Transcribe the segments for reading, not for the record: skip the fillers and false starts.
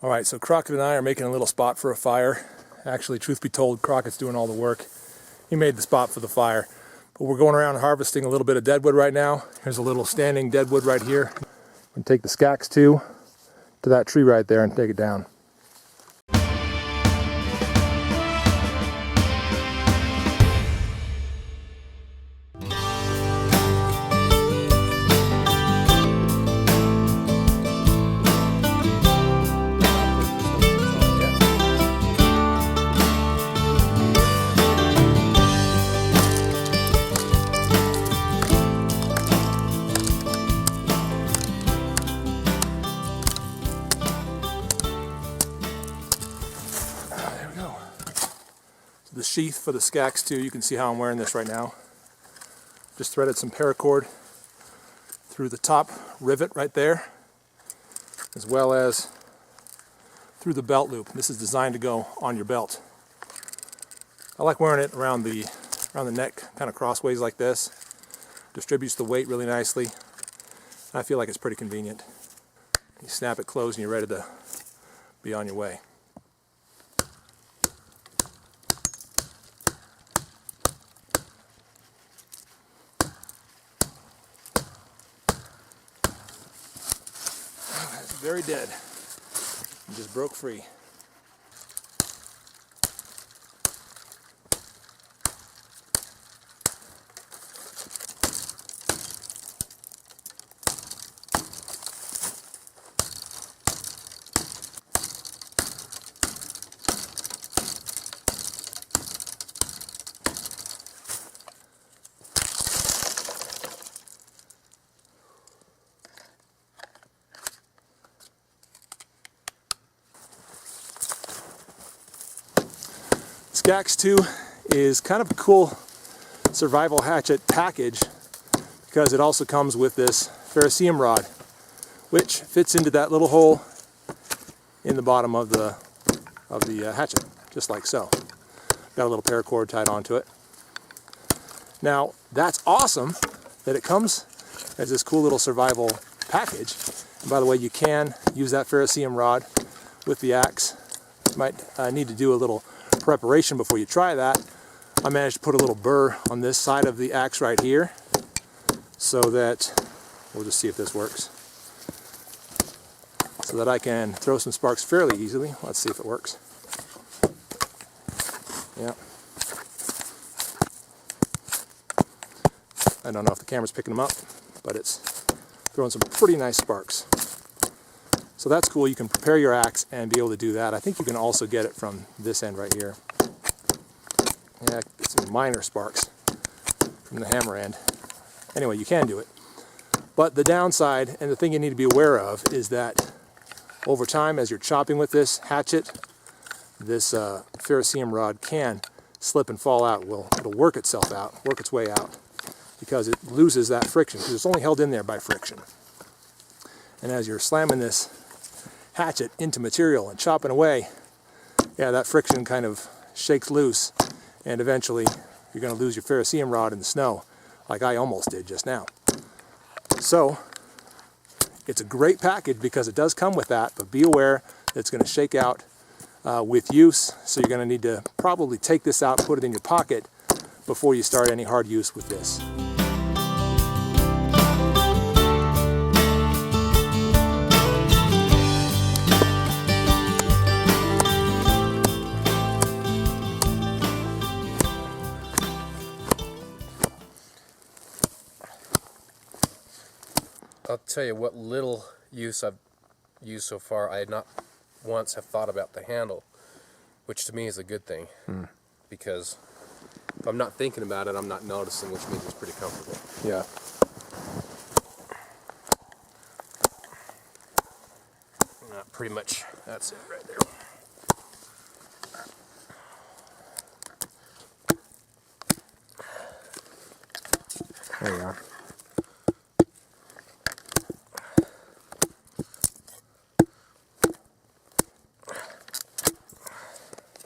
Alright, so Crockett and I are making a little spot for a fire. Actually, truth be told, Crockett's doing all the work. He made the spot for the fire. But we're going around harvesting a little bit of deadwood right now. Here's a little standing deadwood right here. We can take the SCAXE2 to that tree right there and take it down. The sheath for the SCAXE2, you can see how I'm wearing this right now. Just threaded some paracord through the top rivet right there, as well as through the belt loop. This is designed to go on your belt. I like wearing it around the neck, kind of crossways like this. Distributes the weight really nicely. I feel like it's pretty convenient. You snap it closed and you're ready to be on your way. Very dead and just broke free. SCAXE2 is kind of a cool survival hatchet package because it also comes with this ferrocerium rod, which fits into that little hole in the bottom of the hatchet, just like so. Got a little paracord tied onto it. Now that's awesome that it comes as this cool little survival package. And by the way, you can use that ferrocerium rod with the axe. You might need to do a little preparation before you try that. I managed to put a little burr on this side of the axe right here so that, we'll just see if this works, so that I can throw some sparks fairly easily. Let's see if it works. Yeah. I don't know if the camera's picking them up, but it's throwing some pretty nice sparks. So that's cool. You can prepare your axe and be able to do that. I think you can also get it from this end right here. Yeah, get some minor sparks from the hammer end. Anyway, you can do it. But the downside, and the thing you need to be aware of, is that over time, as you're chopping with this hatchet, this ferrocerium rod can slip and fall out. Well, it'll work itself out, work its way out, because it loses that friction, because it's only held in there by friction. And as you're slamming this hatchet into material and chopping away, yeah, that friction kind of shakes loose, and eventually you're going to lose your ferrocerium rod in the snow, like I almost did just now. So it's a great package because it does come with that, but be aware that it's going to shake out with use, so you're going to need to probably take this out, put it in your pocket before you start any hard use with this. I'll tell you what little use I've used so far. I had not once have thought about the handle, which to me is a good thing, because if I'm not thinking about it, I'm not noticing, which means it's pretty comfortable. Yeah. Pretty much, that's it right there. There you are.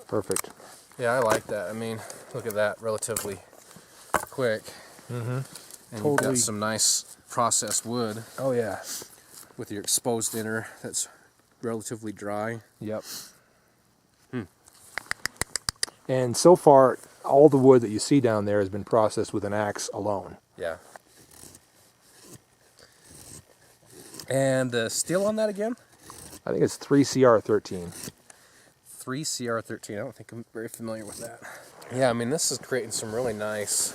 Perfect. Yeah, I like that. I mean, look at that, relatively quick. Mm-hmm. And you've got some nice processed wood. Oh yeah. With your exposed inner that's relatively dry. Yep. And so far, all the wood that you see down there has been processed with an axe alone. Yeah. And the steel on that again? I think it's 3CR13. 3CR13. I don't think I'm very familiar with that. Yeah, I mean, this is creating some really nice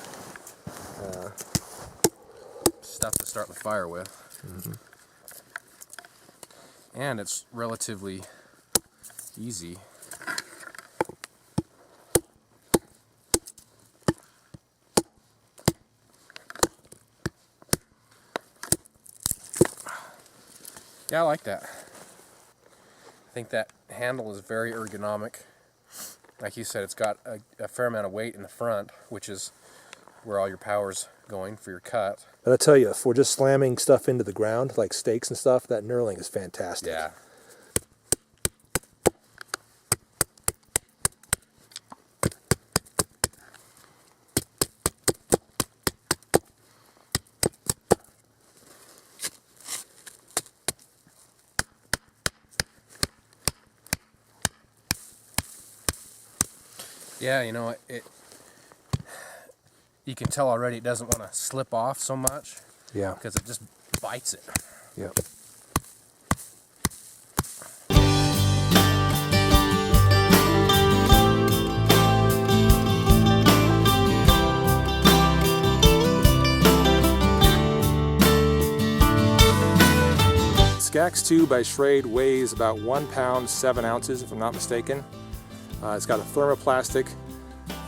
stuff to start the fire with. Mm-hmm. And it's relatively easy. Yeah, I like that. I think that handle is very ergonomic. Like you said, it's got a fair amount of weight in the front, which is where all your power's going for your cut. But I tell you, if we're just slamming stuff into the ground, like stakes and stuff, that knurling is fantastic. Yeah. Yeah, you know, you can tell already it doesn't want to slip off so much. Yeah. Because it just bites it. Yep. SCAXE2 by Schrade weighs about 1 pound 7 ounces, if I'm not mistaken. It's got a thermoplastic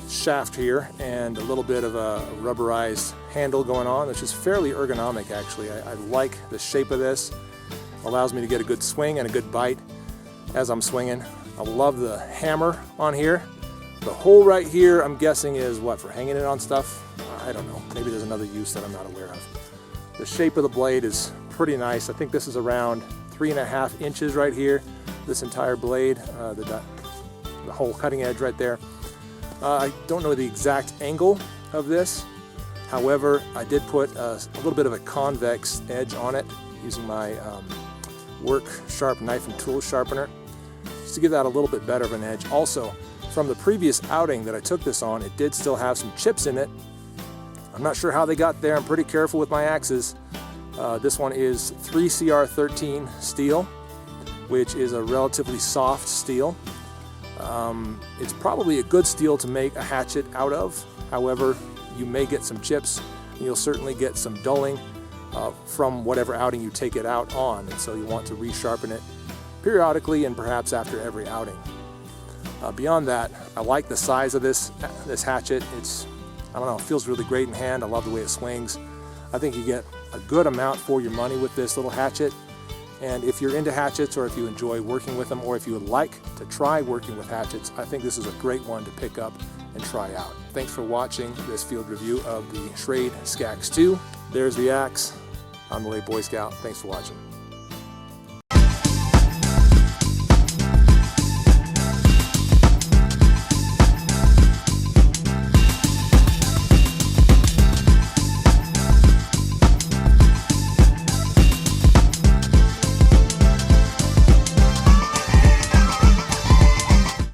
shaft here and a little bit of a rubberized handle going on, which is fairly ergonomic actually. I like the shape of this. Allows me to get a good swing and a good bite as I'm swinging. I love the hammer on here. The hole right here, I'm guessing, is what, for hanging it on stuff? I don't know. Maybe there's another use that I'm not aware of. The shape of the blade is pretty nice. I think this is around 3.5 inches right here. This entire blade, the whole cutting edge right there. I don't know the exact angle of this. However, I did put a little bit of a convex edge on it using my work sharp knife and tool sharpener, just to give that a little bit better of an edge. Also, from the previous outing that I took this on, it did still have some chips in it. I'm not sure how they got there. I'm pretty careful with my axes. This one is 3CR13 steel, which is a relatively soft steel. It's probably a good steel to make a hatchet out of. However, you may get some chips, and you'll certainly get some dulling from whatever outing you take it out on, and so you want to resharpen it periodically and perhaps after every outing. Beyond that, I like the size of this hatchet. I don't know, it feels really great in hand. I love the way it swings. I think you get a good amount for your money with this little hatchet. And if you're into hatchets, or if you enjoy working with them, or if you would like to try working with hatchets, I think this is a great one to pick up and try out. Thanks for watching this field review of the Schrade SCAXE2. There's the axe. I'm the late Boy Scout. Thanks for watching.